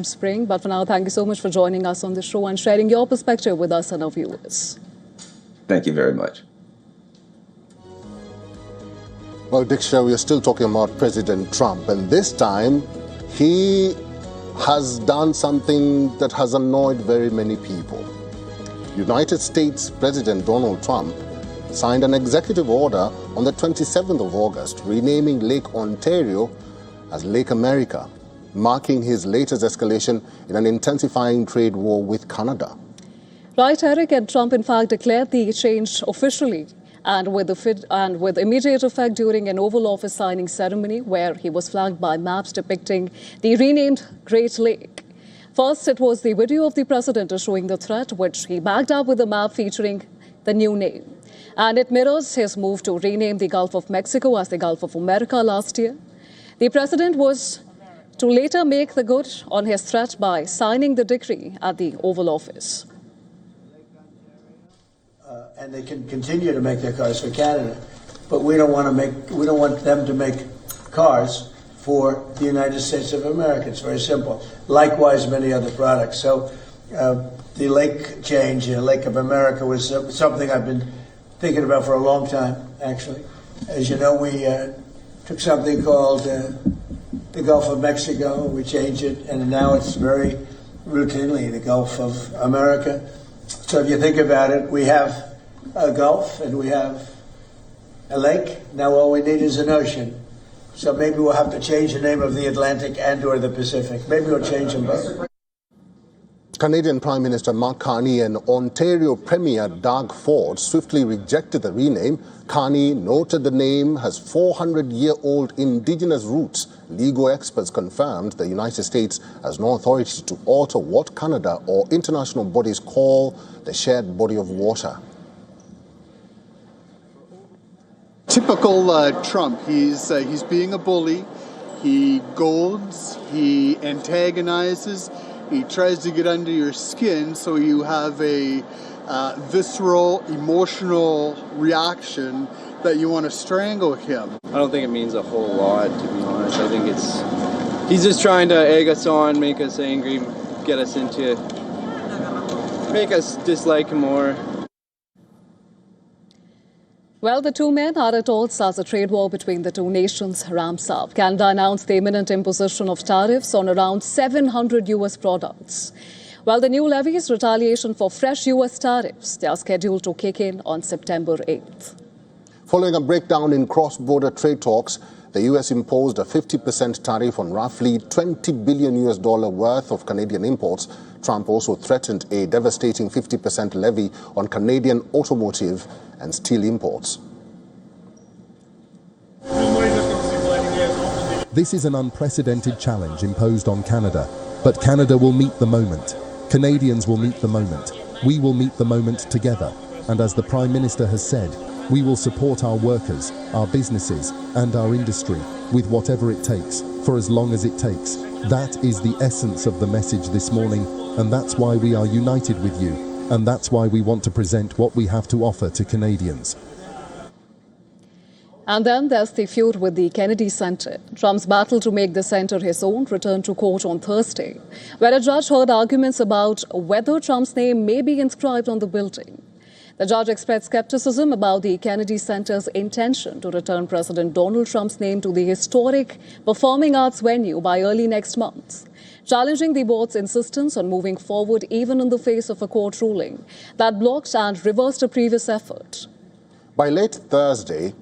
spring. But for now, thank you so much for joining us on the show and sharing your perspective with us and our viewers. Thank you very much. Well, Diksha, we are still talking about President Trump, and this time he has done something that has annoyed very many people. United States President Donald Trump signed an executive order on the 27th of August renaming Lake Ontario as Lake America, marking his latest escalation in an intensifying trade war with Canada. Right, Eric, and Trump in fact declared the change officially and with immediate effect during an Oval Office signing ceremony where he was flagged by maps depicting the renamed Great Lake. First, it was the video of the president showing the threat, which he backed up with a map featuring the new name. And it mirrors his move to rename the Gulf of Mexico as the Gulf of America last year. The president was to later make the good on his threat by signing the decree at the Oval Office. And they can continue to make their cars for Canada, but we don't want them to make cars for the United States of America. It's very simple. Likewise, many other products. So the lake change, Lake of America, was something I've been thinking about for a long time, actually. As you know, we took something called the Gulf of Mexico, we changed it, and now it's very routinely the Gulf of America. So if you think about it, we have a Gulf and we have a lake. Now all we need is an ocean. So maybe we'll have to change the name of the Atlantic and or the Pacific. Maybe we'll change them both. Canadian Prime Minister Mark Carney and Ontario Premier Doug Ford swiftly rejected the rename. Carney noted the name has 400-year-old indigenous roots. Legal experts confirmed the United States has no authority to alter what Canada or international bodies call the shared body of water. Typical Trump. He's being a bully. He golds. He antagonizes. He tries to get under your skin so you have a visceral, emotional reaction that you want to strangle him. I don't think it means a whole lot, to be honest. I think he's just trying to egg us on, make us angry, get us make us dislike him more. Well, the two men are at odds as the trade war between the two nations ramps up. Canada announced the imminent imposition of tariffs on around 700 U.S. products. While the new levies retaliation for fresh U.S. tariffs, they are scheduled to kick in on September 8th. Following a breakdown in cross-border trade talks, the U.S. imposed a 50% tariff on roughly $20 billion worth of Canadian imports. Trump also threatened a devastating 50% levy on Canadian automotive and steel imports. This is an unprecedented challenge imposed on Canada, but Canada will meet the moment. Canadians will meet the moment. We will meet the moment together. And as the Prime Minister has said, we will support our workers, our businesses, and our industry with whatever it takes, for as long as it takes. That is the essence of the message this morning, and that's why we are united with you, and that's why we want to present what we have to offer to Canadians. And then there's the feud with the Kennedy Center. Trump's battle to make the center his own returned to court on Thursday, where a judge heard arguments about whether Trump's name may be inscribed on the building. The judge expressed skepticism about the Kennedy Center's intention to return President Donald Trump's name to the historic performing arts venue by early next month, challenging the board's insistence on moving forward even in the face of a court ruling that blocked and reversed a previous effort. By late Thursday,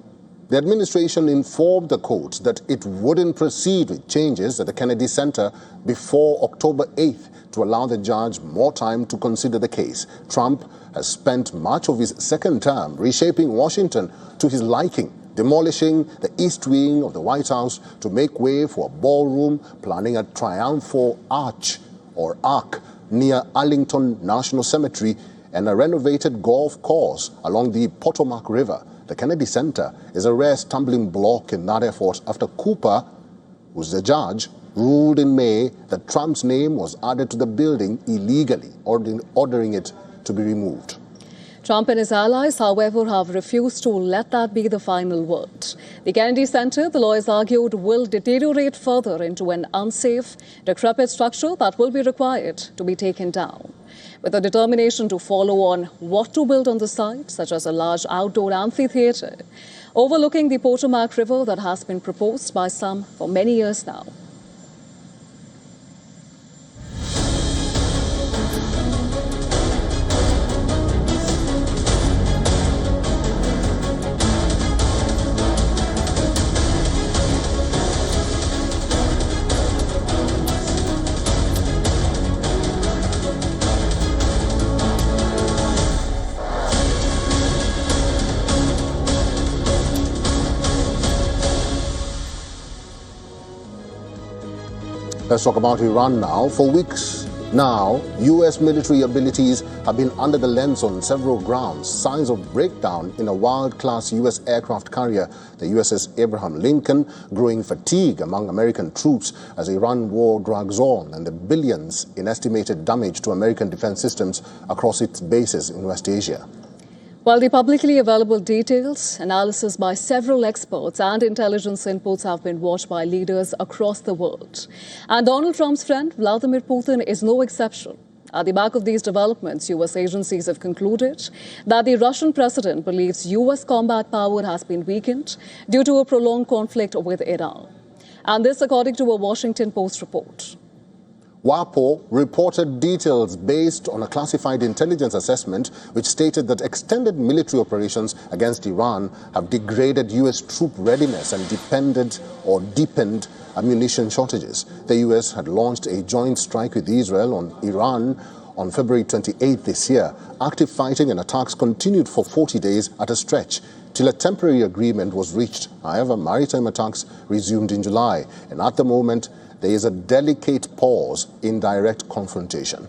the administration informed the court that it wouldn't proceed with changes at the Kennedy Center before October 8th to allow the judge more time to consider the case. Trump has spent much of his second term reshaping Washington to his liking, demolishing the East Wing of the White House to make way for a ballroom, planning a triumphal arch or arc near Arlington National Cemetery, and a renovated golf course along the Potomac River. The Kennedy Center is a rare stumbling block in that effort after Cooper, who's the judge, ruled in May that Trump's name was added to the building illegally, ordering it to be removed. Trump and his allies, however, have refused to let that be the final word. The Kennedy Center, the lawyers argued, will deteriorate further into an unsafe, decrepit structure that will be required to be taken down. With a determination to follow on what to build on the site, such as a large outdoor amphitheater, overlooking the Potomac River that has been proposed by some for many years now. Let's talk about Iran now. For weeks now, U.S. military abilities have been under the lens on several grounds. Signs of breakdown in a world-class U.S. aircraft carrier, the USS Abraham Lincoln, growing fatigue among American troops as Iran war drags on, and the billions in estimated damage to American defense systems across its bases in West Asia. While the publicly available details, analysis by several experts and intelligence inputs have been watched by leaders across the world. And Donald Trump's friend, Vladimir Putin, is no exception. At the back of these developments, U.S. agencies have concluded that the Russian president believes U.S. combat power has been weakened due to a prolonged conflict with Iran. And this according to a Washington Post report. WAPO reported details based on a classified intelligence assessment which stated that extended military operations against Iran have degraded U.S. troop readiness and deepened ammunition shortages. The U.S. had launched a joint strike with Israel on Iran on February 28 this year. Active fighting and attacks continued for 40 days at a stretch, till a temporary agreement was reached. However, maritime attacks resumed in July, and at the moment, there is a delicate pause in direct confrontation.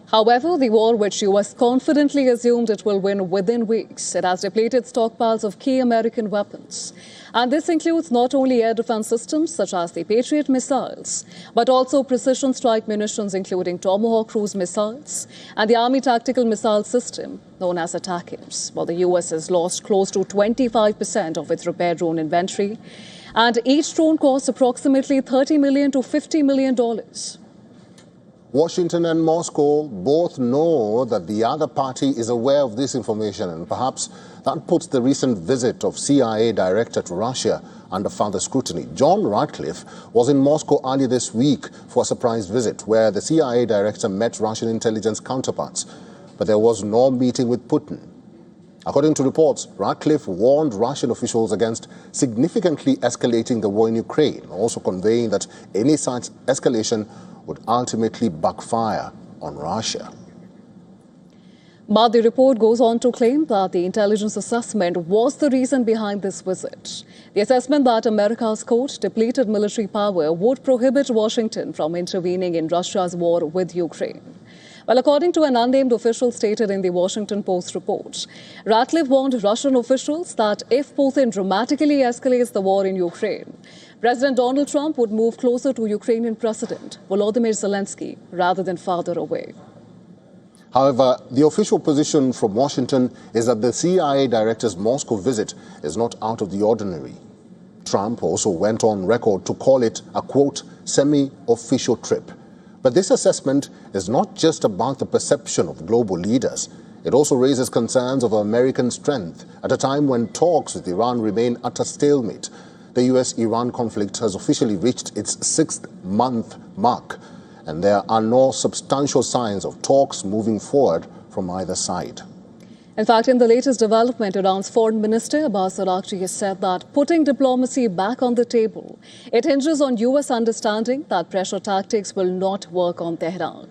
However, the war, which U.S. confidently assumed it will win within weeks, it has depleted stockpiles of key American weapons. And this includes not only air defense systems such as the Patriot missiles, but also precision strike munitions including Tomahawk cruise missiles and the Army Tactical Missile System known as ATACMS. While the U.S. has lost close to 25% of its repair drone inventory, and each drone costs approximately $30 million to $50 million. Washington and Moscow both know that the other party is aware of this information, and perhaps that puts the recent visit of CIA director to Russia under further scrutiny. John Ratcliffe was in Moscow earlier this week for a surprise visit where the CIA director met Russian intelligence counterparts, but there was no meeting with Putin. According to reports, Ratcliffe warned Russian officials against significantly escalating the war in Ukraine, also conveying that any such escalation would ultimately backfire on Russia. But the report goes on to claim that the intelligence assessment was the reason behind this visit. The assessment that America's, quote, depleted military power would prohibit Washington from intervening in Russia's war with Ukraine. Well, according to an unnamed official stated in the Washington Post report, Ratcliffe warned Russian officials that if Putin dramatically escalates the war in Ukraine, President Donald Trump would move closer to Ukrainian President Volodymyr Zelensky rather than farther away. However, the official position from Washington is that the CIA director's Moscow visit is not out of the ordinary. Trump also went on record to call it a, quote, semi-official trip. But this assessment is not just about the perception of global leaders. It also raises concerns of American strength at a time when talks with Iran remain at a stalemate. The U.S.-Iran conflict has officially reached its 6th-month mark, and there are no substantial signs of talks moving forward from either side. In fact, in the latest development, Iran's foreign minister Abbas Araghchi has said that putting diplomacy back on the table, it hinges on U.S. understanding that pressure tactics will not work on Tehran.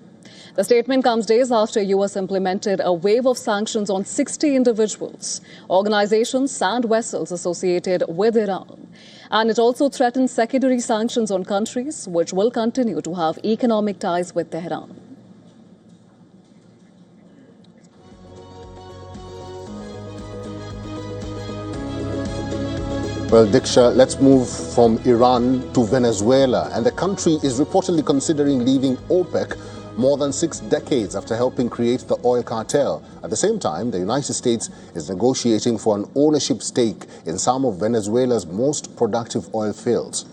The statement comes days after U.S. implemented a wave of sanctions on 60 individuals, organizations and vessels associated with Iran. And it also threatens secondary sanctions on countries which will continue to have economic ties with Tehran. Well, Diksha, let's move from Iran to Venezuela. And the country is reportedly considering leaving OPEC more than 6 decades after helping create the oil cartel. At the same time, the United States is negotiating for an ownership stake in some of Venezuela's most productive oil fields.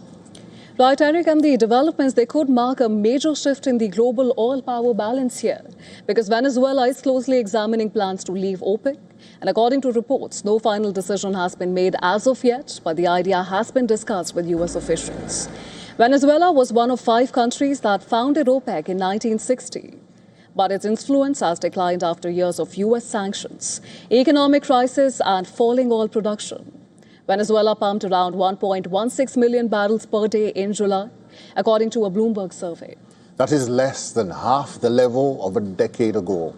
Right, Eric, and the developments, they could mark a major shift in the global oil power balance here, because Venezuela is closely examining plans to leave OPEC. And according to reports, no final decision has been made as of yet, but the idea has been discussed with U.S. officials. Venezuela was one of 5 countries that founded OPEC in 1960. But its influence has declined after years of U.S. sanctions, economic crisis, and falling oil production. Venezuela pumped around 1.16 million barrels per day in July, according to a Bloomberg survey. That is less than half the level of a decade ago.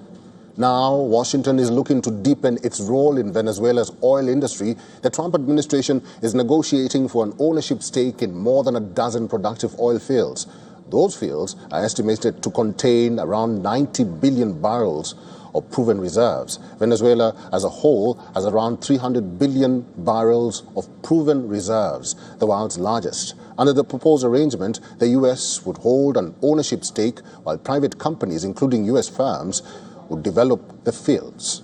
Now, Washington is looking to deepen its role in Venezuela's oil industry. The Trump administration is negotiating for an ownership stake in more than a dozen productive oil fields. Those fields are estimated to contain around 90 billion barrels of proven reserves. Venezuela as a whole has around 300 billion barrels of proven reserves, the world's largest. Under the proposed arrangement, the U.S. would hold an ownership stake while private companies, including U.S. firms, would develop the fields.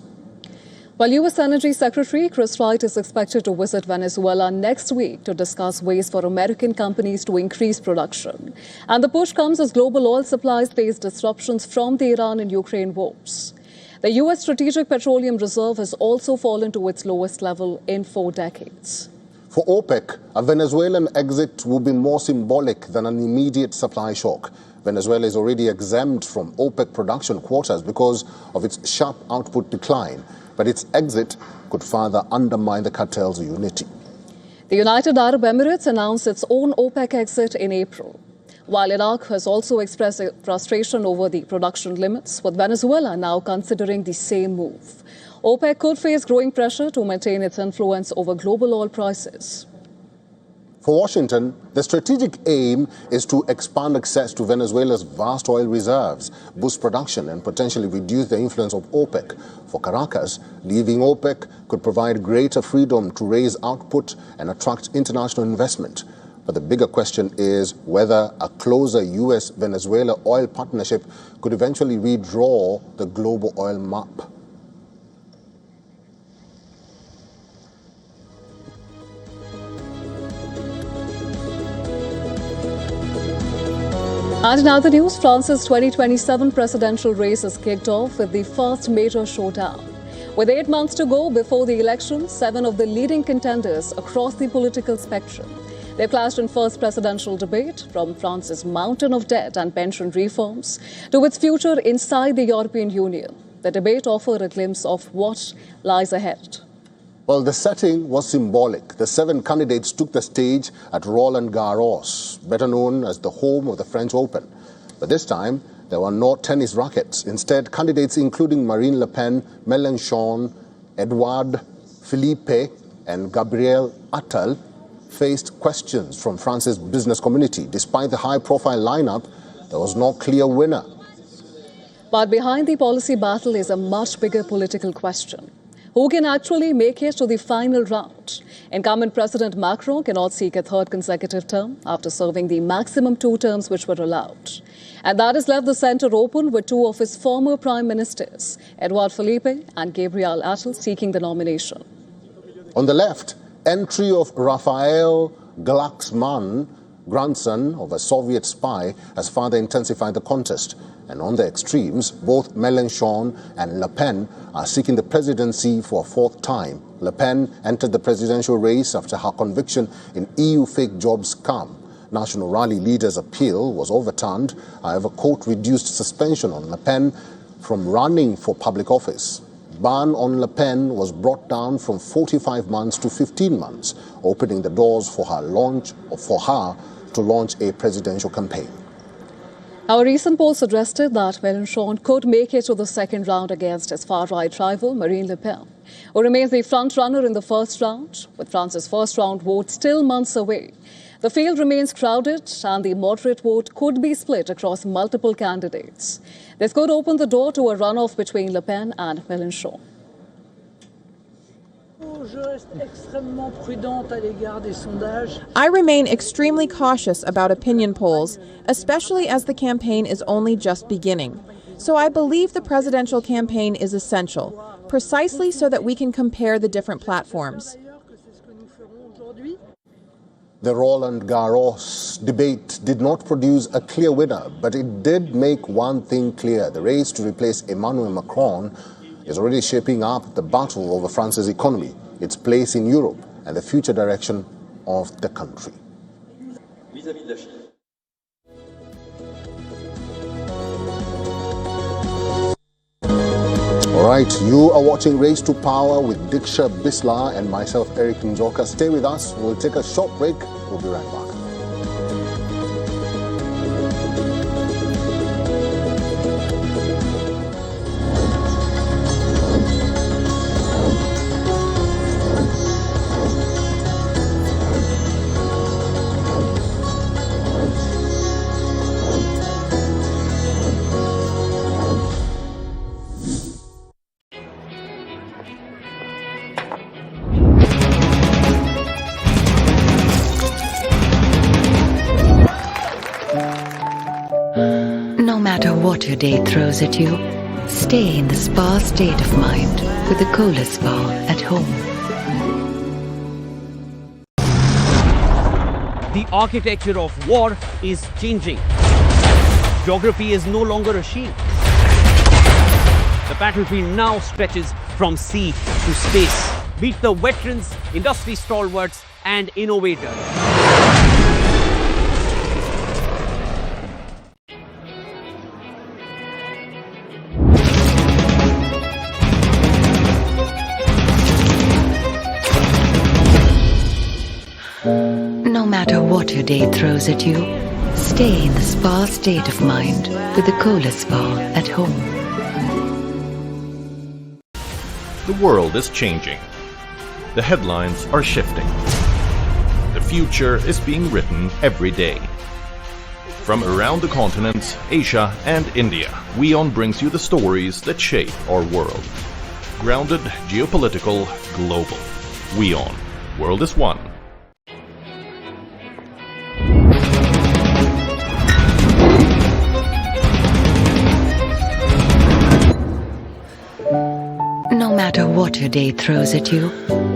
While U.S. Energy Secretary Chris Wright is expected to visit Venezuela next week to discuss ways for American companies to increase production. And the push comes as global oil supplies face disruptions from the Iran and Ukraine wars. The U.S. Strategic Petroleum Reserve has also fallen to its lowest level in 4 decades. For OPEC, a Venezuelan exit will be more symbolic than an immediate supply shock. Venezuela is already exempt from OPEC production quotas because of its sharp output decline, but its exit could further undermine the cartel's unity. The United Arab Emirates announced its own OPEC exit in April, while Iraq has also expressed frustration over the production limits, with Venezuela now considering the same move. OPEC could face growing pressure to maintain its influence over global oil prices. For Washington, the strategic aim is to expand access to Venezuela's vast oil reserves, boost production, and potentially reduce the influence of OPEC. For Caracas, leaving OPEC could provide greater freedom to raise output and attract international investment. But the bigger question is whether a closer U.S.-Venezuela oil partnership could eventually redraw the global oil map. And in other news, France's 2027 presidential race has kicked off with the first major showdown. With 8 months to go before the election, 7 of the leading contenders across the political spectrum, they've clashed in first presidential debate, from France's mountain of debt and pension reforms to its future inside the European Union. The debate offered a glimpse of what lies ahead. Well, the setting was symbolic. The 7 candidates took the stage at Roland Garros, better known as the home of the French Open. But this time, there were no tennis rackets. Instead, candidates including Marine Le Pen, Mélenchon, Edouard Philippe, and Gabriel Attal faced questions from France's business community. Despite the high-profile lineup, there was no clear winner. But behind the policy battle is a much bigger political question. Who can actually make it to the final round? Incumbent President Macron cannot seek a 3rd consecutive term after serving the maximum 2 terms which were allowed. And that has left the centre open with 2 of his former prime ministers, Edouard Philippe and Gabriel Attal, seeking the nomination. On the left, entry of Raphael Glucksmann, grandson of a Soviet spy, has further intensified the contest. And on the extremes, both Mélenchon and Le Pen are seeking the presidency for a 4th time. Le Pen entered the presidential race after her conviction in EU fake jobs scam. National Rally leader's appeal was overturned. However, court reduced suspension on Le Pen from running for public office. Ban on Le Pen was brought down from 45 months to 15 months, opening the doors for her to launch a presidential campaign. Our recent poll suggested that Mélenchon could make it to the 2nd round against his far-right rival, Marine Le Pen, who remains the front-runner in the 1st round, with France's 1st round vote still months away. The field remains crowded, and the moderate vote could be split across multiple candidates. This could open the door to a runoff between Le Pen and Mélenchon. I remain extremely cautious about opinion polls, especially as the campaign is only just beginning. So I believe the presidential campaign is essential, precisely so that we can compare the different platforms. The Roland Garros debate did not produce a clear winner, but it did make one thing clear. The race to replace Emmanuel Macron is already shaping up the battle over France's economy, its place in Europe, and the future direction of the country. All right, you are watching Race to Power with Diksha Bisla and myself, Eric Njoka. Stay with us. We'll take a short break. We'll be right back. No matter what your day throws at you, stay in the spa state of mind with the Kohler Spa at home. The architecture of war is changing. Geography is no longer a shield. The battlefield now stretches from sea to space. Meet the veterans, industry stalwarts, and innovators. No matter what your day throws at you, stay in the spa state of mind with the Kohler Spa at home. The world is changing. The headlines are shifting. The future is being written every day. From around the continents, Asia and India, WION brings you the stories that shape our world. Grounded, geopolitical, global. WION. World is one. No matter what your day throws at you,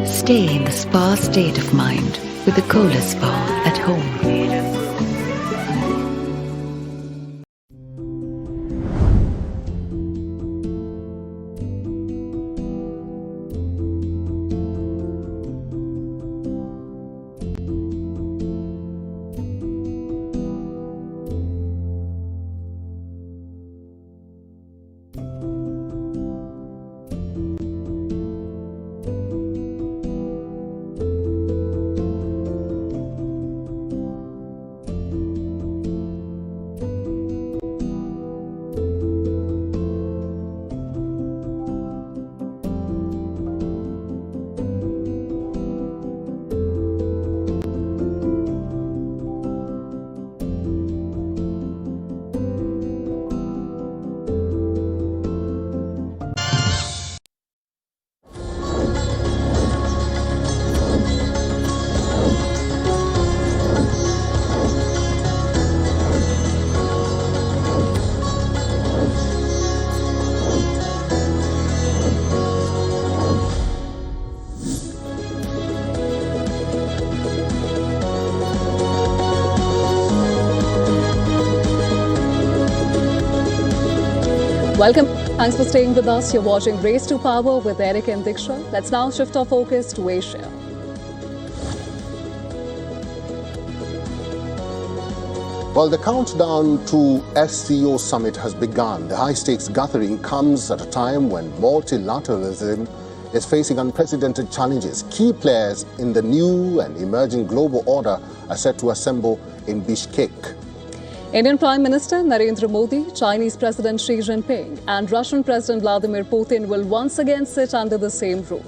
stay in the spa state of mind with the Kohler Spa at home. Welcome. Thanks for staying with us. You're watching Race to Power with Eric and Diksha. Let's now shift our focus to Asia. Well, the countdown to SCO summit has begun. The high-stakes gathering comes at a time when multilateralism is facing unprecedented challenges. Key players in the new and emerging global order are set to assemble in Bishkek. Indian Prime Minister Narendra Modi, Chinese President Xi Jinping, and Russian President Vladimir Putin will once again sit under the same roof.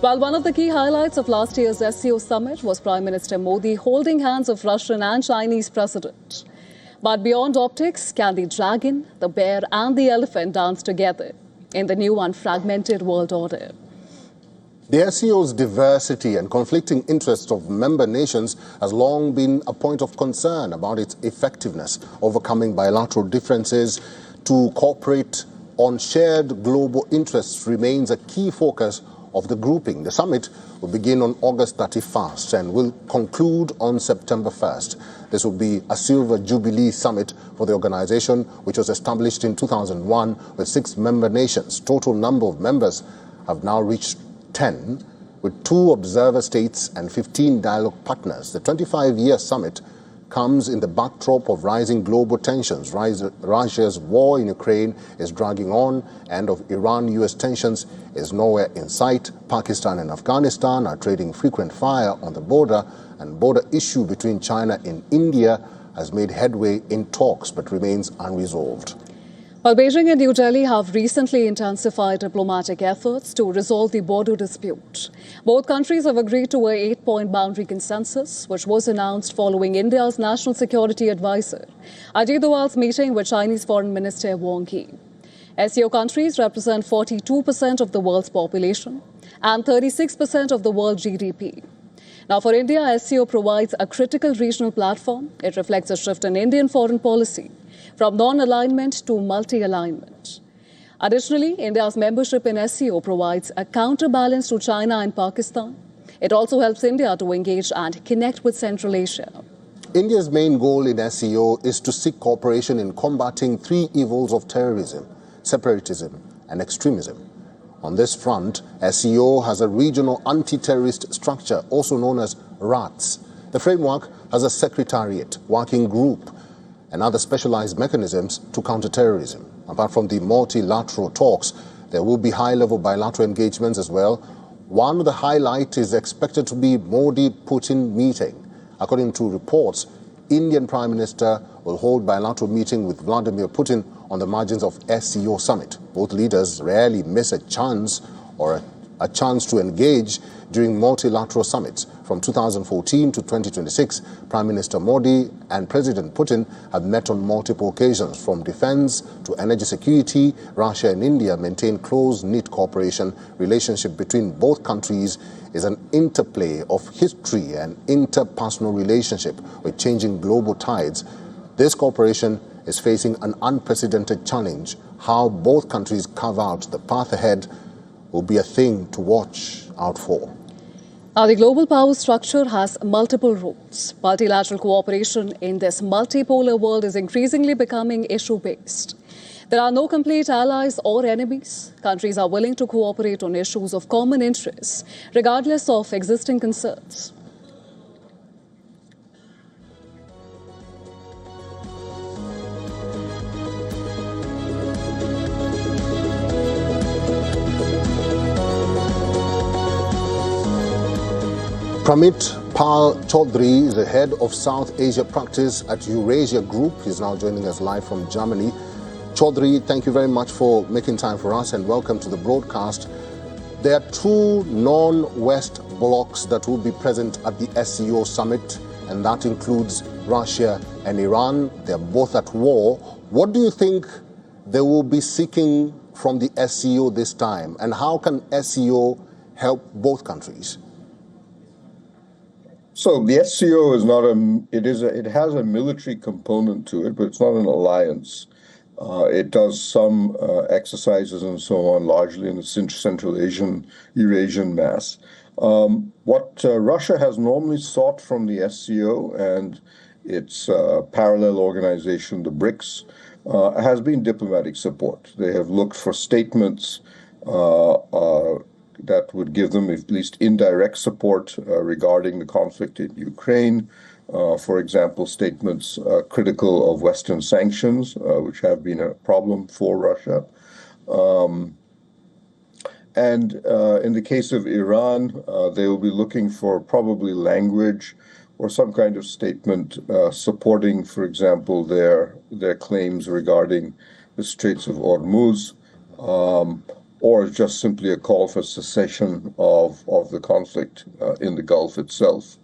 While one of the key highlights of last year's SCO summit was Prime Minister Modi holding hands of Russian and Chinese president. But beyond optics, can the dragon, the bear, and the elephant dance together in the new and fragmented world order? The SCO's diversity and conflicting interests of member nations has long been a point of concern about its effectiveness. Overcoming bilateral differences to cooperate on shared global interests remains a key focus of the grouping. The summit will begin on August 31st and will conclude on September 1st. This will be a silver jubilee summit for the organization, which was established in 2001 with 6 member nations. Total number of members have now reached 10, with 2 observer states and 15 dialogue partners. The 25-year summit comes in the backdrop of rising global tensions. Russia's war in Ukraine is dragging on, and of Iran-US tensions is nowhere in sight. Pakistan and Afghanistan are trading frequent fire on the border, and border issue between China and India has made headway in talks but remains unresolved. While Beijing and New Delhi have recently intensified diplomatic efforts to resolve the border dispute, both countries have agreed to a 8-point boundary consensus, which was announced following India's National Security Advisor Ajit Doval's meeting with Chinese Foreign Minister Wang Yi. SCO countries represent 42% of the world's population and 36% of the world GDP. Now, for India, SCO provides a critical regional platform. It reflects a shift in Indian foreign policy from non-alignment to multi-alignment. Additionally, India's membership in SCO provides a counterbalance to China and Pakistan. It also helps India to engage and connect with Central Asia. India's main goal in SCO is to seek cooperation in combating 3 evils of terrorism, separatism, and extremism. On this front, SCO has a regional anti-terrorist structure, also known as RATS. The framework has a secretariat, working group, and other specialized mechanisms to counter terrorism. Apart from the multilateral talks, there will be high-level bilateral engagements as well. One of the highlights is expected to be Modi-Putin meeting. According to reports, Indian Prime Minister will hold bilateral meeting with Vladimir Putin on the margins of SCO summit. Both leaders rarely miss a chance to engage during multilateral summits. From 2014 to 2026, Prime Minister Modi and President Putin have met on multiple occasions. From defense to energy security, Russia and India maintain close-knit cooperation. Relationship between both countries is an interplay of history and interpersonal relationship with changing global tides. This cooperation is facing an unprecedented challenge. How both countries carve out the path ahead will be a thing to watch out for. Now, the global power structure has multiple roles. Multilateral cooperation in this multipolar world is increasingly becoming issue-based. There are no complete allies or enemies. Countries are willing to cooperate on issues of common interest, regardless of existing concerns. Pramit Pal Chaudhary is the head of South Asia practice at Eurasia Group. He's now joining us live from Germany. Chaudhary, thank you very much for making time for us and welcome to the broadcast. There are 2 non-West blocs that will be present at the SCO summit, and that includes Russia and Iran. They're both at war. What do you think they will be seeking from the SCO this time, and how can SCO help both countries? So the SCO is not it has a military component to it, but it's not an alliance. It does some exercises and so on, largely in the Central Asian, Eurasian mass. What Russia has normally sought from the SCO and its parallel organization, the BRICS, has been diplomatic support. They have looked for statements that would give them at least indirect support regarding the conflict in Ukraine. For example, statements critical of Western sanctions, which have been a problem for Russia. And in the case of Iran, they will be looking for probably language or some kind of statement supporting, for example, their claims regarding the Straits of Hormuz, or just simply a call for cessation of the conflict in the Gulf itself.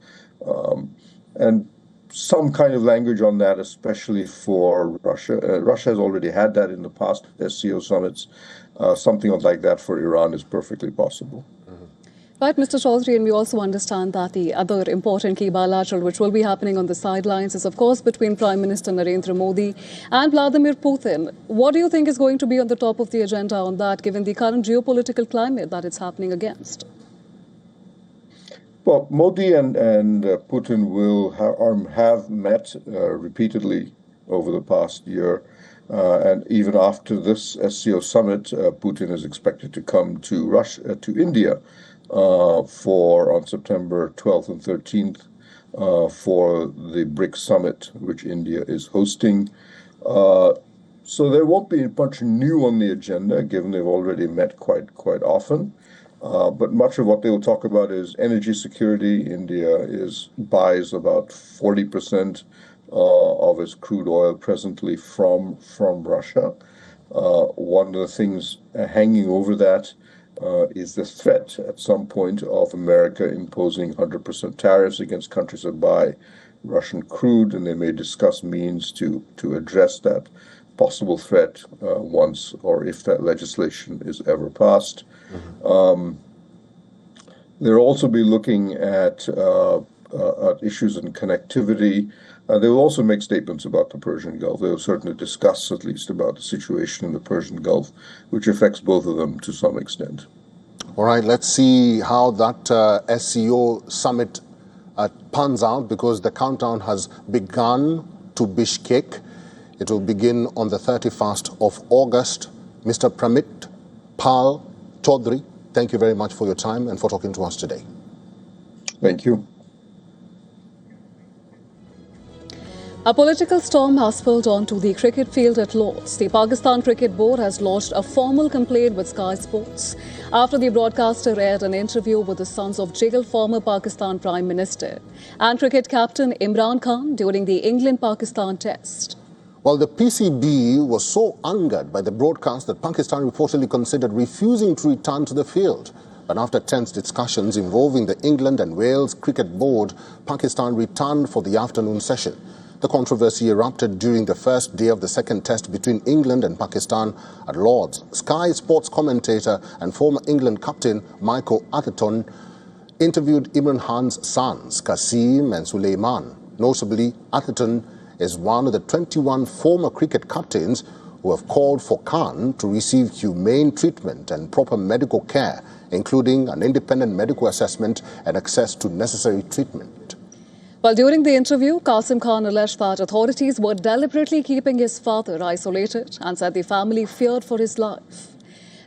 And some kind of language on that, especially for Russia. Russia has already had that in the past SCO summits. Something like that for Iran is perfectly possible. Right, Mr. Chaudhary, and we also understand that the other important key bilateral which will be happening on the sidelines is, of course, between Prime Minister Narendra Modi and Vladimir Putin. What do you think is going to be on the top of the agenda on that, given the current geopolitical climate that it's happening against? Well, Modi and Putin will have met repeatedly over the past year. And even after this SCO summit, Putin is expected to come to India on September 12th and 13th for the BRICS summit, which India is hosting. So there won't be much new on the agenda, given they've already met quite often. But much of what they will talk about is energy security. India buys about 40% of its crude oil presently from Russia. One of the things hanging over that is the threat at some point of America imposing 100% tariffs against countries that buy Russian crude, and they may discuss means to address that possible threat once or if that legislation is ever passed. They'll also be looking at issues in connectivity. They will also make statements about the Persian Gulf. They will certainly discuss at least about the situation in the Persian Gulf, which affects both of them to some extent. All right, let's see how that SCO summit pans out, because the countdown has begun to Bishkek. It will begin on the 31st of August. Mr. Pramit Pal Chaudhary, thank you very much for your time and for talking to us today. Thank you. A political storm has spilled onto the cricket field at Lord's. The Pakistan Cricket Board has lodged a formal complaint with Sky Sports after the broadcaster aired an interview with the sons of jailed former Pakistan Prime Minister and cricket captain Imran Khan during the England-Pakistan Test. Well, the PCB was so angered by the broadcast that Pakistan reportedly considered refusing to return to the field. But after tense discussions involving the England and Wales Cricket Board, Pakistan returned for the afternoon session. The controversy erupted during the first day of the second test between England and Pakistan at Lord's. Sky Sports commentator and former England captain Michael Atherton interviewed Imran Khan's sons, Qasim and Suleiman. Notably, Atherton is one of the 21 former cricket captains who have called for Khan to receive humane treatment and proper medical care, including an independent medical assessment and access to necessary treatment. Well, during the interview, Qasim Khan alleged that authorities were deliberately keeping his father isolated and said the family feared for his life.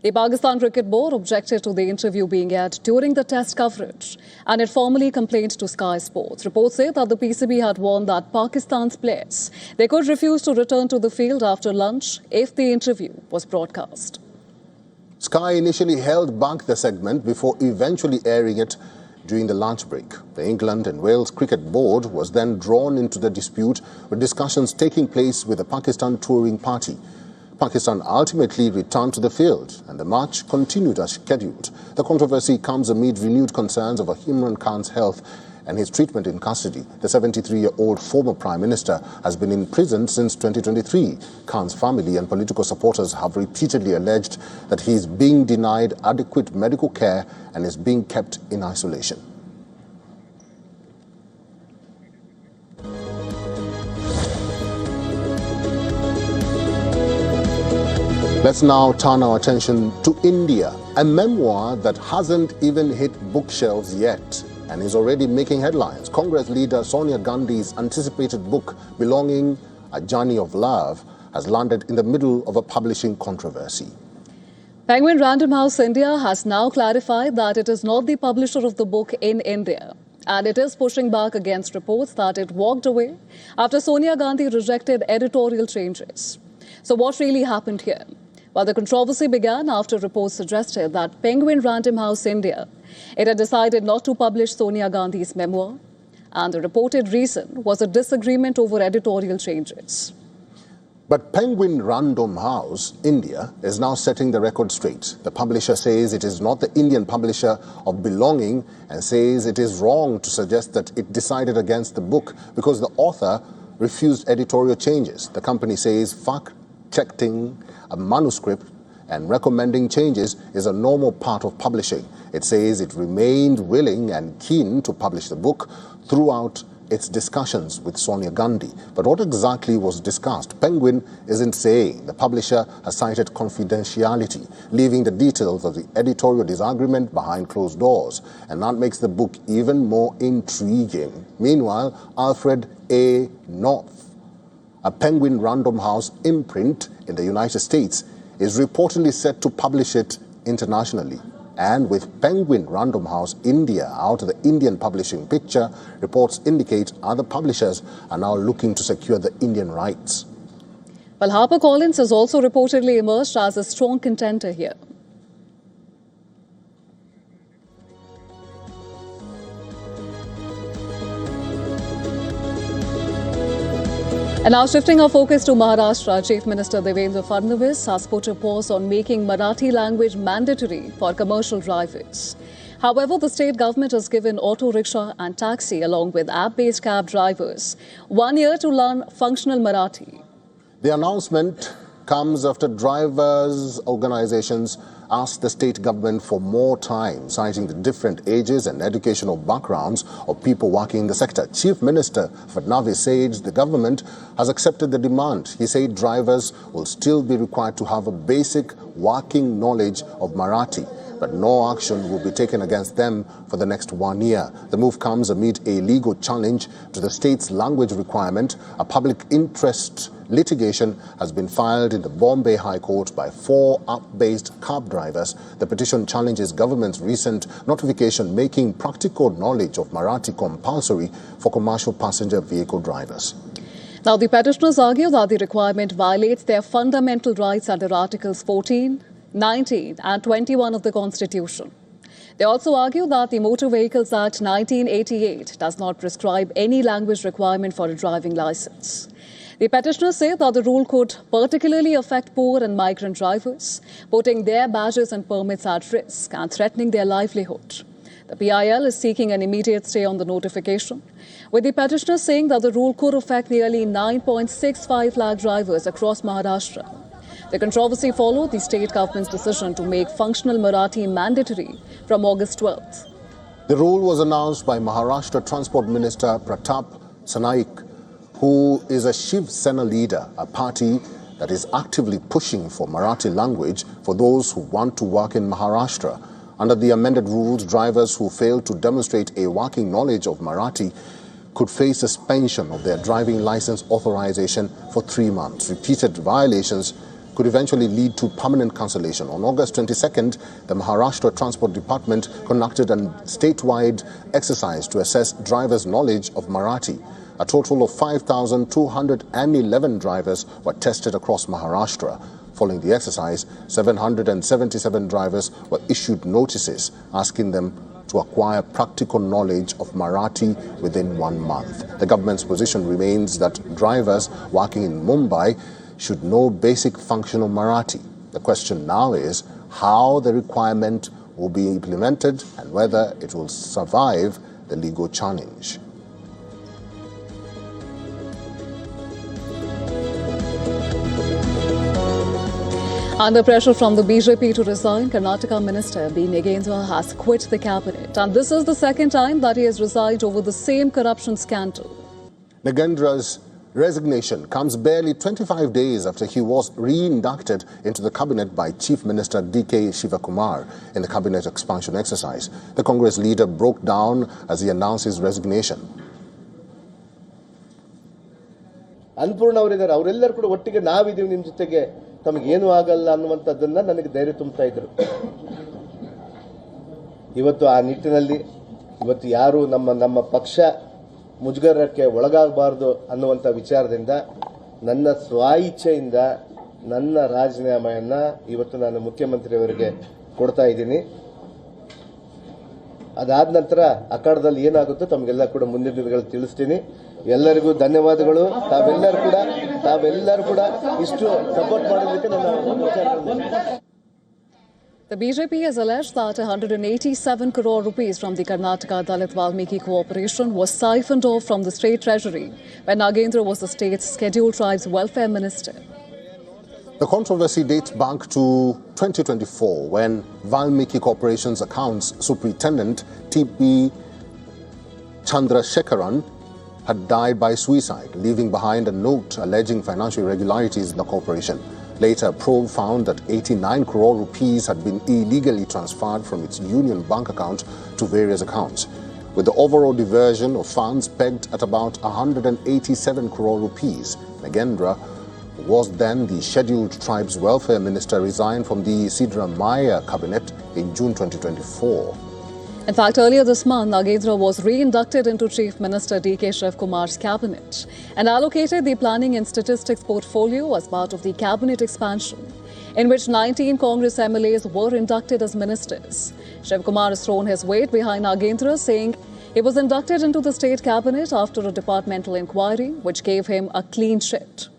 The Pakistan Cricket Board objected to the interview being aired during the test coverage, and it formally complained to Sky Sports. Reports say that the PCB had warned that Pakistan's players, they could refuse to return to the field after lunch if the interview was broadcast. Sky initially held back the segment before eventually airing it during the lunch break. The England and Wales Cricket Board was then drawn into the dispute, with discussions taking place with the Pakistan touring party. Pakistan ultimately returned to the field and the match continued as scheduled. The controversy comes amid renewed concerns over Imran Khan's health and his treatment in custody. The 73-year-old former Prime Minister has been in prison since 2023. Khan's family and political supporters have repeatedly alleged that he is being denied adequate medical care and is being kept in isolation. Let's now turn our attention to India, a memoir that hasn't even hit bookshelves yet and is already making headlines. Congress leader Sonia Gandhi's anticipated book, Belonging, A Journey of Love, has landed in the middle of a publishing controversy. Penguin Random House India has now clarified that it is not the publisher of the book in India, and it is pushing back against reports that it walked away after Sonia Gandhi rejected editorial changes. So what really happened here? Well, the controversy began after reports suggested that Penguin Random House India, it had decided not to publish Sonia Gandhi's memoir, and the reported reason was a disagreement over editorial changes. But Penguin Random House India is now setting the record straight. The publisher says it is not the Indian publisher of Belonging and says it is wrong to suggest that it decided against the book because the author refused editorial changes. The company says fact-checking a manuscript and recommending changes is a normal part of publishing. It says it remained willing and keen to publish the book throughout its discussions with Sonia Gandhi. But what exactly was discussed? Penguin isn't saying. The publisher has cited confidentiality, leaving the details of the editorial disagreement behind closed doors. And that makes the book even more intriguing. Meanwhile, Alfred A. North, a Penguin Random House imprint in the United States, is reportedly set to publish it internationally. And with Penguin Random House India out of the Indian publishing picture, reports indicate other publishers are now looking to secure the Indian rights. Well, HarperCollins has also reportedly emerged as a strong contender here. And now shifting our focus to Maharashtra, Chief Minister Devendra Fadnavis has put a pause on making Marathi language mandatory for commercial drivers. However, the state government has given auto rickshaw and taxi along with app-based cab drivers 1 year to learn functional Marathi. The announcement comes after drivers' organizations asked the state government for more time, citing the different ages and educational backgrounds of people working in the sector. Chief Minister Fadnavis said the government has accepted the demand. He said drivers will still be required to have a basic working knowledge of Marathi, but no action will be taken against them for the next 1 year. The move comes amid a legal challenge to the state's language requirement. A public interest litigation has been filed in the Bombay High Court by 4 app-based cab drivers. The petition challenges government's recent notification making practical knowledge of Marathi compulsory for commercial passenger vehicle drivers. Now, the petitioners argue that the requirement violates their fundamental rights under Articles 14, 19 and 21 of the Constitution. They also argue that the Motor Vehicles Act 1988 does not prescribe any language requirement for a driving license. The petitioners say that the rule could particularly affect poor and migrant drivers, putting their badges and permits at risk and threatening their livelihood. The PIL is seeking an immediate stay on the notification, with the petitioners saying that the rule could affect nearly 9.65 lakh drivers across Maharashtra. The controversy followed the state government's decision to make functional Marathi mandatory from August 12th. The rule was announced by Maharashtra Transport Minister Pratap Sanaik, who is a Shiv Sena leader, a party that is actively pushing for Marathi language for those who want to work in Maharashtra. Under the amended rules, drivers who fail to demonstrate a working knowledge of Marathi could face suspension of their driving license authorization for 3 months. Repeated violations could eventually lead to permanent cancellation. On August 22nd, the Maharashtra Transport Department conducted a statewide exercise to assess drivers' knowledge of Marathi. A total of 5,211 drivers were tested across Maharashtra. Following the exercise, 777 drivers were issued notices asking them to acquire practical knowledge of Marathi within 1 month. The government's position remains that drivers working in Mumbai should know basic functional Marathi. The question now is how the requirement will be implemented and whether it will survive the legal challenge. Under pressure from the BJP to resign, Karnataka Minister B. Nagendra has quit the cabinet. And this is the second time that he has resigned over the same corruption scandal. Nagendra's resignation comes barely 25 days after he was re-inducted into the cabinet by Chief Minister D.K. Shivakumar in the cabinet expansion exercise. The Congress leader broke down as he announced his resignation. Annapurna ಅವರಿದ್ದಾರೆ, ಅವರೆಲ್ಲರೂ ಕೂಡ ಒಟ್ಟಿಗೆ ನಾವಿದ್ದೀವಿ ನಿಮ್ಮ ಜೊತೆಗೆ, ತಮಗೇನು ಆಗಲ್ಲ ಅನ್ನುವಂಥದ್ದನ್ನ ನನಗೆ ಧೈರ್ಯ ತುಂಬ್ತಾ ಇದ್ರು. ಇವತ್ತು ಆ ನಿಟ್ಟಿನಲ್ಲಿ ಇವತ್ತು ಯಾರು ನಮ್ಮ ಪಕ್ಷ ಮುಜುಗರಕ್ಕೆ ಒಳಗಾಗಬಾರದು ಅನ್ನುವಂಥ ವಿಚಾರದಿಂದ ನನ್ನ ಸ್ವಾಇಚ್ಛೆಯಿಂದ ನನ್ನ ರಾಜೀನಾಮೆಯನ್ನ ಇವತ್ತು ನಾನು ಮುಖ್ಯಮಂತ್ರಿಯವರಿಗೆ ಕೊಡ್ತಾ ಇದ್ದೀನಿ. ಅದಾದ ನಂತರ ಅಖಾಡದಲ್ಲಿ ಏನಾಗುತ್ತೋ ತಮಗೆಲ್ಲ ಕೂಡ ಮುಂದಿನ ದಿನಗಳಲ್ಲಿ ತಿಳಿಸ್ತೀನಿ. ಎಲ್ಲರಿಗೂ ಧನ್ಯವಾದಗಳು. ತಾವೆಲ್ಲರೂ ಕೂಡ ಇಷ್ಟು ಸಪೋರ್ಟ್ ಮಾಡೋದಕ್ಕೆ ನನ್ನ ವಿಚಾರ. The BJP has alleged that 187 crore rupees from the Karnataka Dalit Valmiki Corporation was siphoned off from the state treasury when Nagendra was the state's scheduled tribes welfare minister. The controversy dates back to 2024 when Valmiki Corporation's accounts superintendent T.P. Chandrasekharan had died by suicide, leaving behind a note alleging financial irregularities in the corporation. Later, a probe found that 89 crore rupees had been illegally transferred from its union bank account to various accounts, with the overall diversion of funds pegged at about 187 crore rupees. Nagendra, who was then the Scheduled Tribes Welfare Minister, resigned from the Sidramaiah cabinet in June 2024. In fact, earlier this month, Nagendra was re-inducted into Chief Minister D.K. Shivkumar's cabinet and allocated the Planning and Statistics portfolio as part of the cabinet expansion, in which 19 Congress MLAs were inducted as ministers. Shivkumar has thrown his weight behind Nagendra, saying he was inducted into the state cabinet after a departmental inquiry, which gave him a clean sheet.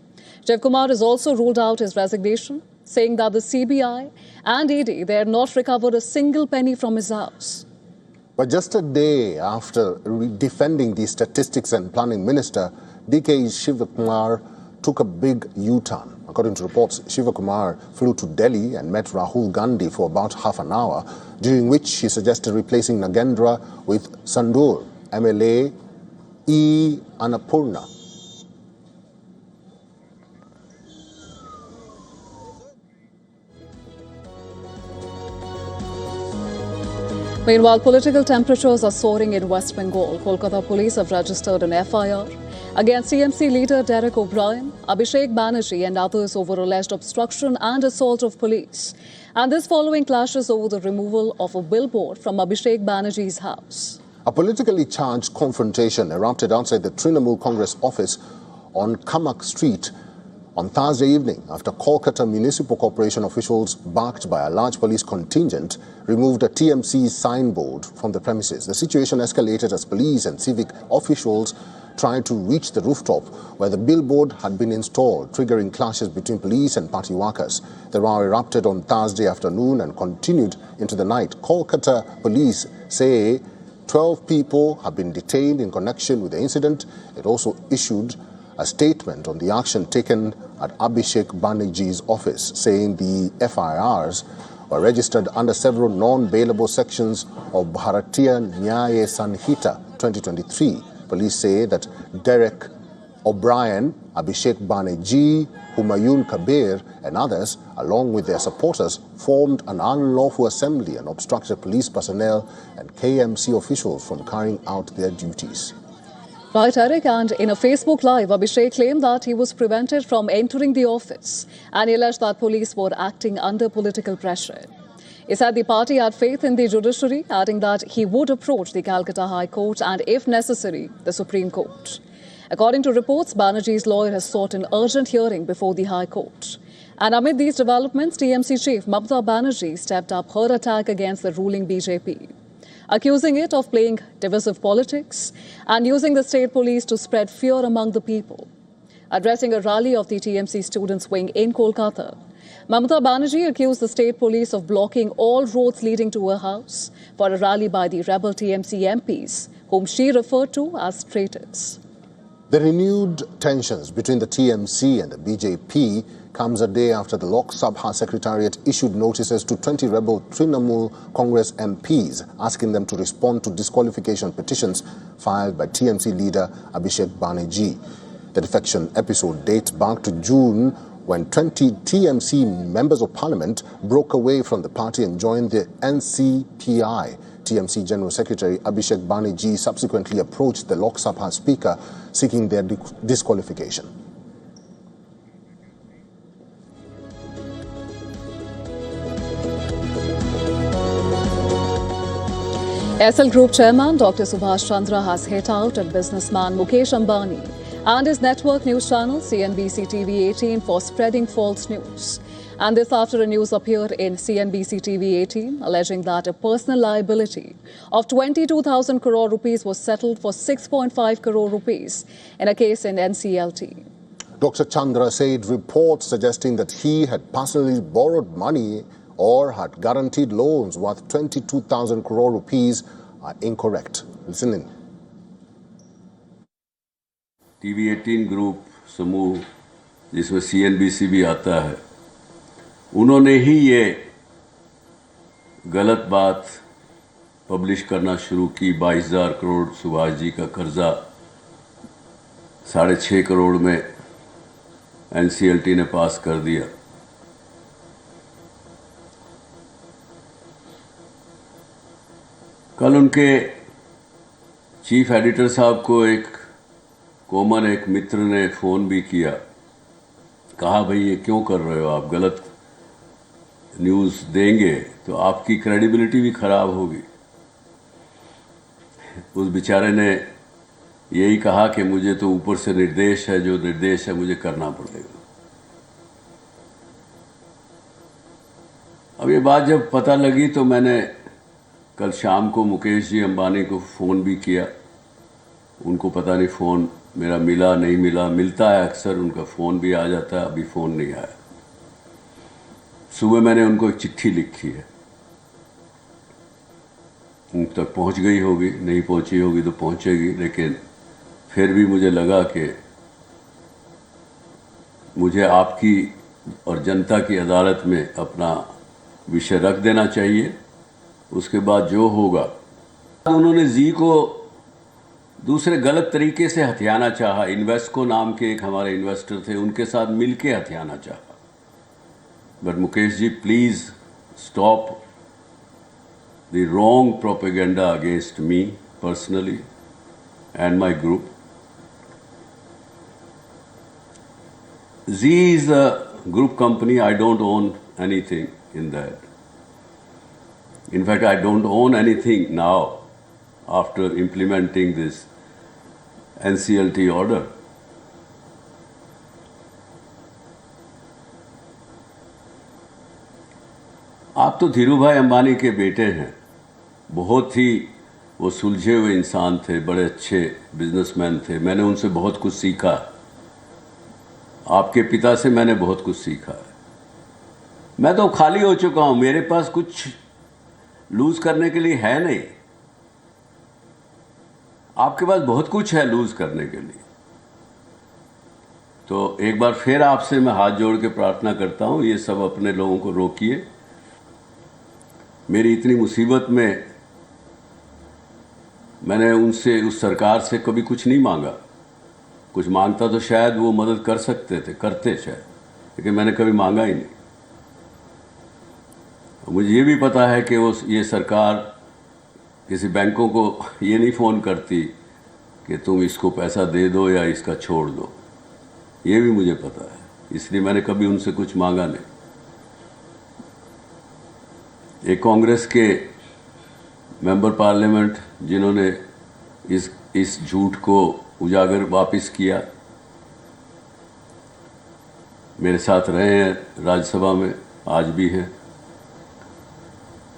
Shivkumar has also ruled out his resignation, saying that the CBI and ED, they had not recovered a single penny from his house. But just a day after defending the Statistics and Planning Minister, D.K. Shivakumar took a big U-turn. According to reports, Shivakumar flew to Delhi and met Rahul Gandhi for about half an hour, during which he suggested replacing Nagendra with Sandur, MLA E. Annapurna. Meanwhile, political temperatures are soaring in West Bengal. Kolkata police have registered an FIR against TMC leader Derek O'Brien, Abhishek Banerjee and others over alleged obstruction and assault of police. And this following clashes over the removal of a billboard from Abhishek Banerjee's house. A politically charged confrontation erupted outside the Trinamool Congress office on Kamak Street on Thursday evening after Kolkata Municipal Corporation officials, backed by a large police contingent, removed a TMC signboard from the premises. The situation escalated as police and civic officials tried to reach the rooftop where the billboard had been installed, triggering clashes between police and party workers. The row erupted on Thursday afternoon and continued into the night. Kolkata police say 12 people have been detained in connection with the incident. It also issued a statement on the action taken at Abhishek Banerjee's office, saying the FIRs were registered under several non-bailable sections of Bharatiya Nyaya Sanhita 2023. Police say that Derek O'Brien, Abhishek Banerjee, Humayun Kabir and others, along with their supporters, formed an unlawful assembly and obstructed police personnel and KMC officials from carrying out their duties. Right, Eric, and in a Facebook Live, Abhishek claimed that he was prevented from entering the office and he alleged that police were acting under political pressure. He said the party had faith in the judiciary, adding that he would approach the Calcutta High Court and, if necessary, the Supreme Court. According to reports, Banerjee's lawyer has sought an urgent hearing before the High Court. And amid these developments, TMC chief Mamata Banerjee stepped up her attack against the ruling BJP, accusing it of playing divisive politics and using the state police to spread fear among the people. Addressing a rally of the TMC students' wing in Kolkata, Mamata Banerjee accused the state police of blocking all roads leading to her house for a rally by the rebel TMC MPs, whom she referred to as traitors. The renewed tensions between the TMC and the BJP comes a day after the Lok Sabha Secretariat issued notices to 20 rebel Trinamool Congress MPs, asking them to respond to disqualification petitions filed by TMC leader Abhishek Banerjee. The defection episode dates back to June, when 20 TMC members of parliament broke away from the party and joined the NCPI. TMC General Secretary Abhishek Banerjee subsequently approached the Lok Sabha Speaker seeking their disqualification. SL Group Chairman Dr. Subhash Chandra has hit out at businessman Mukesh Ambani and his network news channel CNBC TV 18 for spreading false news. And this after a news appeared in CNBC TV 18 alleging that a personal liability of 22,000 crore rupees was settled for 6.5 crore rupees in a case in NCLT. Dr. Chandra said reports suggesting that he had personally borrowed money or had guaranteed loans worth 22,000 crore rupees are incorrect. Listen in. TV 18 group समूह जिसमें CNBC भी आता है, उन्होंने ही ये गलत बात publish करना शुरू की। 22,000 करोड़ सुभाष जी का कर्जा 6.5 करोड़ में एनसीएलटी ने पास कर दिया। कल उनके चीफ एडिटर साहब को एक मित्र ने फ़ोन भी किया, कहा भाई ये क्यों कर रहे हो आप, गलत न्यूज़ देंगे तो आपकी क्रेडिबिलिटी भी ख़राब होगी। उस बेचारे ने यही कहा कि मुझे तो ऊपर से निर्देश है, जो निर्देश है मुझे करना पड़ेगा। अब ये बात जब पता लगी तो मैंने कल शाम को मुकेश जी अंबानी को फ़ोन भी किया। उनको पता नहीं फ़ोन मेरा मिला नहीं मिला, मिलता है अक्सर, उनका फ़ोन भी आ जाता है, अभी फ़ोन नहीं आया। सुबह मैंने उनको एक चिट्ठी लिखी है, उन तक पहुंच गई होगी, नहीं पहुंची होगी तो पहुंचेगी, लेकिन फिर भी मुझे लगा कि मुझे आपकी और जनता की अदालत में अपना विषय रख देना चाहिए। उसके बाद जो होगा, उन्होंने जी को दूसरे गलत तरीके से हथियाना चाहा। इन्वेस्को नाम के एक हमारे इन्वेस्टर थे, उनके साथ मिलके हथियाना चाहा। But Mukesh ji, please stop the wrong propaganda against me personally and my group. Z is a group company. I don't own anything in that. In fact, I don't own anything now after implementing this NCLT order. आप तो धीरू भाई अंबानी के बेटे हैं, बहुत ही वो सुलझे हुए इंसान थे, बड़े अच्छे बिजनेसमैन थे। मैंने उनसे बहुत कुछ सीखा। आपके पिता से मैंने बहुत कुछ सीखा है। मैं तो खाली हो चुका हूं, मेरे पास कुछ लूज करने के लिए है नहीं। आपके पास बहुत कुछ है लूज करने के लिए। तो एक बार फिर आपसे मैं हाथ जोड़ के प्रार्थना करता हूं, ये सब अपने लोगों को रोकिए। मेरी इतनी मुसीबत में मैंने उनसे, उस सरकार से कभी कुछ नहीं मांगा। कुछ मांगता तो शायद वो मदद कर सकते थे, करते शायद, लेकिन मैंने कभी मांगा ही नहीं। मुझे ये भी पता है कि ये सरकार किसी बैंकों को ये नहीं फ़ोन करती कि तुम इसको पैसा दे दो या इसका छोड़ दो। ये भी मुझे पता है, इसलिए मैंने कभी उनसे कुछ मांगा नहीं। एक कांग्रेस के मेंबर पार्लियामेंट जिन्होंने इस झूठ को उजागर वापस किया, मेरे साथ रहे हैं राज्यसभा में, आज भी हैं।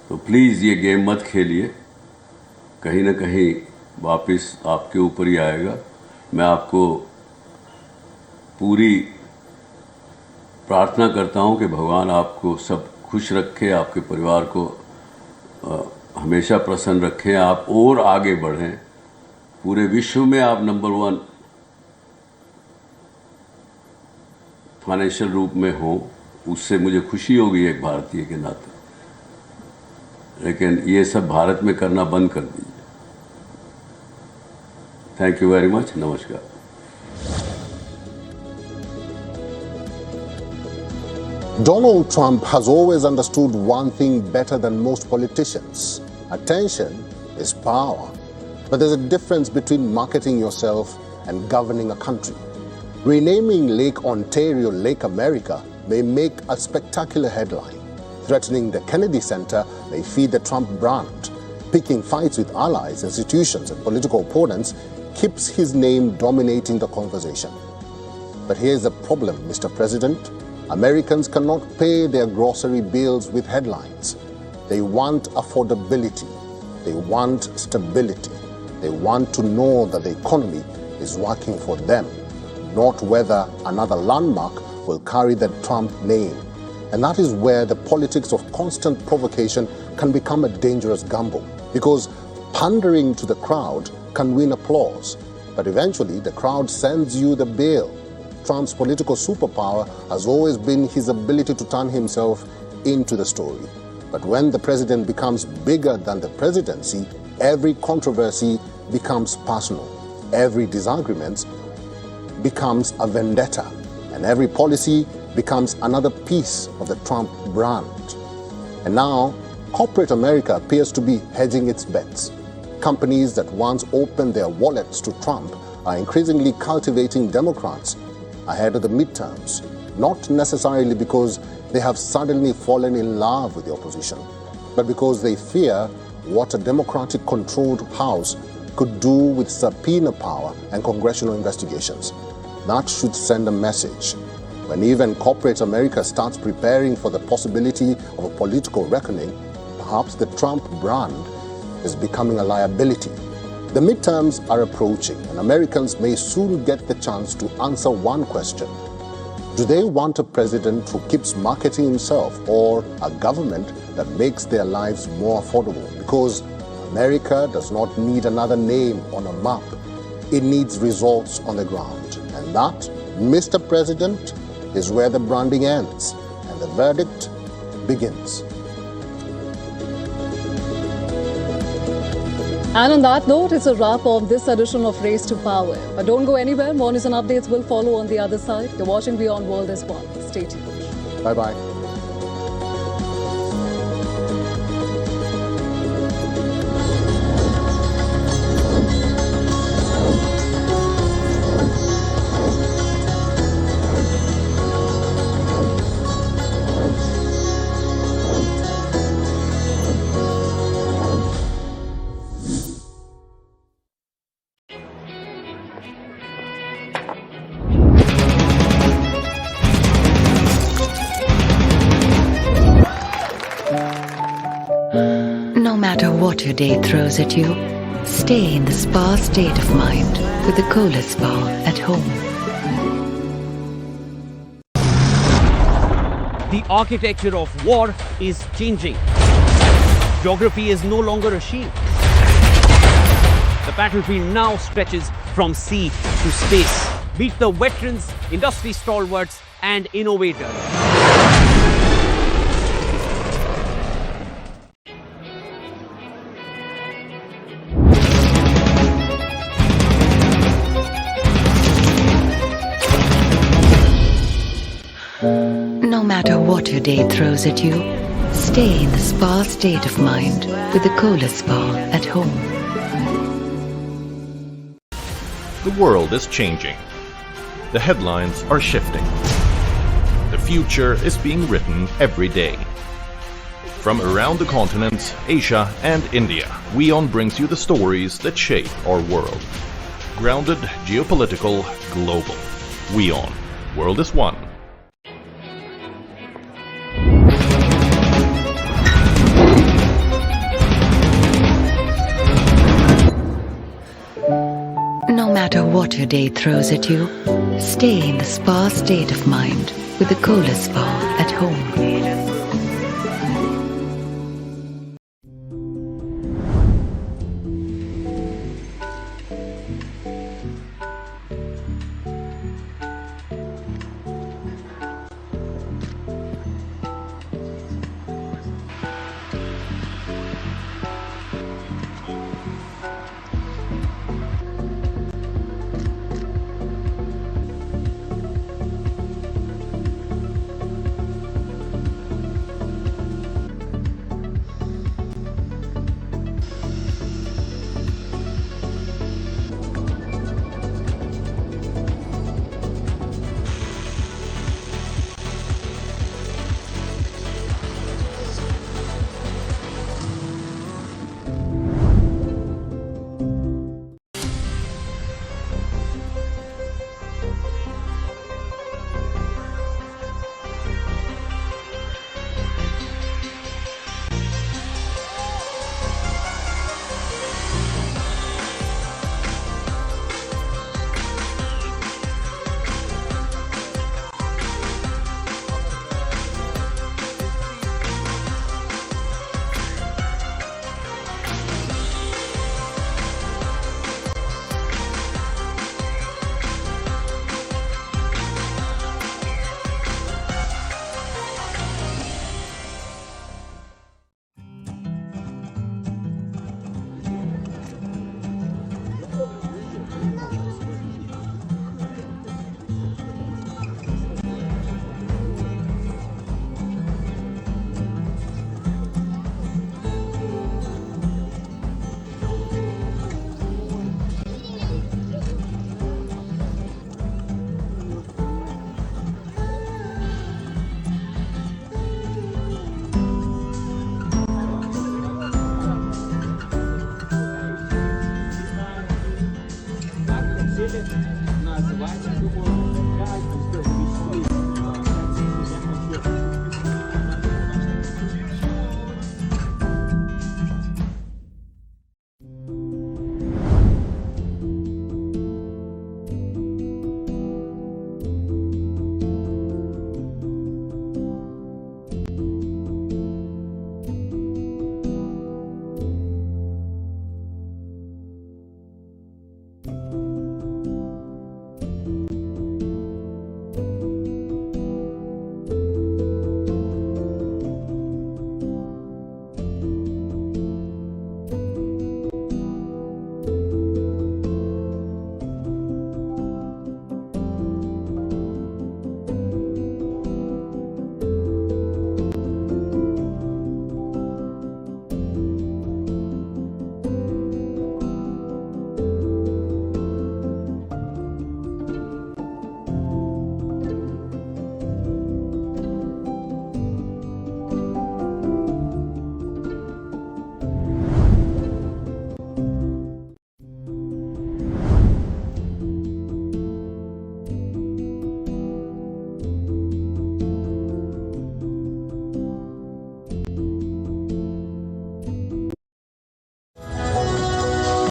तो प्लीज़ ये गेम मत खेलिए, कहीं ना कहीं वापस आपके ऊपर ही आएगा। मैं आपको पूरी प्रार्थना करता हूं कि भगवान आपको सब खुश रखे, आपके परिवार को हमेशा प्रसन्न रखें, आप और आगे बढ़ें, पूरे विश्व में आप नंबर 1 फाइनेंशियल रूप में हो। उससे मुझे खुशी होगी एक भारतीय के नाते, लेकिन ये सब भारत में करना बंद कर दीजिए। Thank you very much. नमस्कार। Donald Trump has always understood one thing better than most politicians. Attention is power. But there's a difference between marketing yourself and governing a country. Renaming Lake Ontario Lake America may make a spectacular headline. Threatening the Kennedy Center may feed the Trump brand. Picking fights with allies, institutions, and political opponents keeps his name dominating the conversation. But here's the problem, Mr. President. Americans cannot pay their grocery bills with headlines. They want affordability. They want stability. They want to know that the economy is working for them, not whether another landmark will carry the Trump name. And that is where the politics of constant provocation can become a dangerous gamble, because pandering to the crowd can win applause, but eventually the crowd sends you the bill. Trump's political superpower has always been his ability to turn himself into the story. But when the president becomes bigger than the presidency, every controversy becomes personal. Every disagreement becomes a vendetta, and every policy becomes another piece of the Trump brand. And now, corporate America appears to be hedging its bets. Companies that once opened their wallets to Trump are increasingly cultivating Democrats ahead of the midterms, not necessarily because they have suddenly fallen in love with the opposition, but because they fear what a Democratic-controlled House could do with subpoena power and congressional investigations. That should send a message. When even corporate America starts preparing for the possibility of a political reckoning, perhaps the Trump brand is becoming a liability. The midterms are approaching, and Americans may soon get the chance to answer one question. Do they want a president who keeps marketing himself, or a government that makes their lives more affordable? Because America does not need another name on a map. It needs results on the ground. And that, Mr. President, is where the branding ends and the verdict begins. And on that note, it's a wrap on this edition of Race to Power. But don't go anywhere. More news and updates will follow on the other side. You're watching WION World as well. Stay tuned. Bye-bye. No matter what your day throws at you, stay in the spa state of mind with the Cola Spa at home. The architecture of war is changing. Geography is no longer a shield. The battlefield now stretches from sea to space. Meet the veterans, industry stalwarts, and innovators. No matter what your day throws at you, stay in the spa state of mind with the Cola Spa at home. The world is changing. The headlines are shifting. The future is being written every day. From around the continents, Asia and India, WION brings you the stories that shape our world. Grounded, geopolitical, global. WION. World is one. No matter what your day throws at you, stay in the spa state of mind with the Cola Spa at home.